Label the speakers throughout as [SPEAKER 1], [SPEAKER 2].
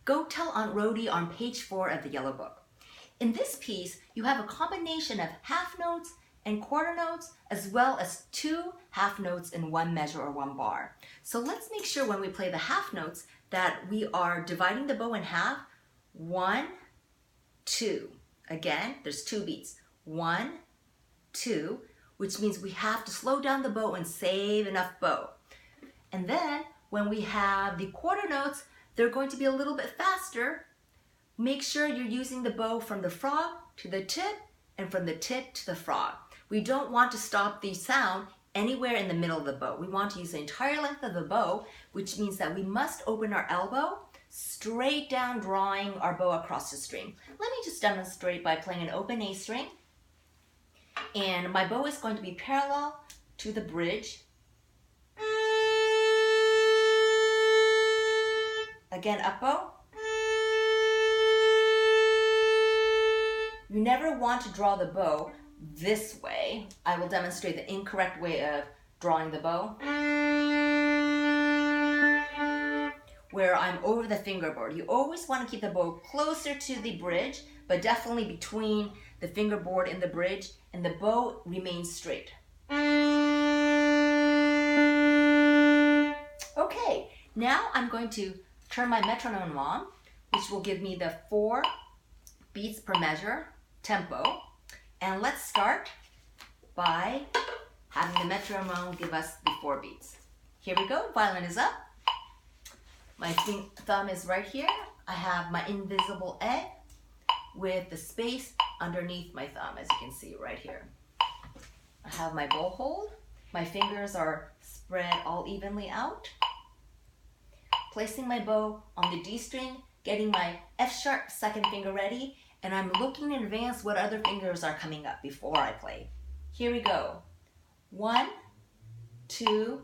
[SPEAKER 1] go tell Aunt Rhody on page 4 of the yellow book. In this piece, you have a combination of half notes and quarter notes, as well as 2 half notes in one measure or one bar. So let's make sure when we play the half notes that we are dividing the bow in half. 1, 2. Again, there's 2 beats. 1, 2, which means we have to slow down the bow and save enough bow. And then when we have the quarter notes, they're going to be a little bit faster. Make sure you're using the bow from the frog to the tip and from the tip to the frog. We don't want to stop the sound anywhere in the middle of the bow. We want to use the entire length of the bow, which means that we must open our elbow straight down, drawing our bow across the string. Let me just demonstrate by playing an open A string. And my bow is going to be parallel to the bridge. Again, up bow. You never want to draw the bow this way. I will demonstrate the incorrect way of drawing the bow, where I'm over the fingerboard. You always want to keep the bow closer to the bridge, but definitely between the fingerboard and the bridge, and the bow remains straight. Okay, now I'm going to turn my metronome on, which will give me the 4 beats per measure tempo. And let's start by having the metronome give us the 4 beats. Here we go, violin is up. My thumb is right here. I have my invisible egg with the space underneath my thumb, as you can see right here. I have my bow hold. My fingers are spread all evenly out. Placing my bow on the D string, getting my F sharp second finger ready, and I'm looking in advance what other fingers are coming up before I play. Here we go. 1, 2,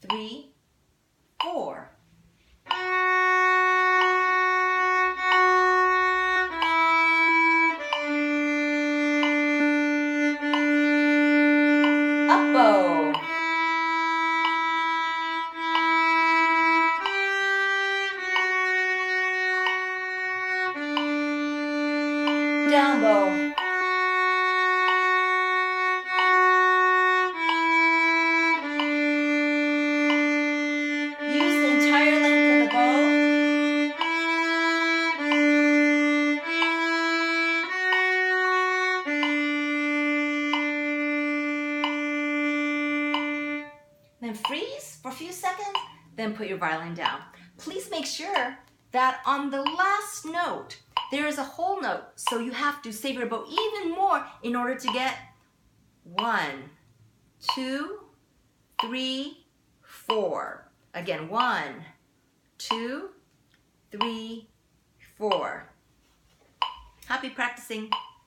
[SPEAKER 1] 3, 4. Up bow. Down bow. Use the entire length of the bow. Then freeze for a few seconds, then put your violin down. Please make sure that on the last note, there is a whole note, so you have to save your bow even more in order to get 1, 2, 3, 4. Again, 1, 2, 3, 4. Happy practicing.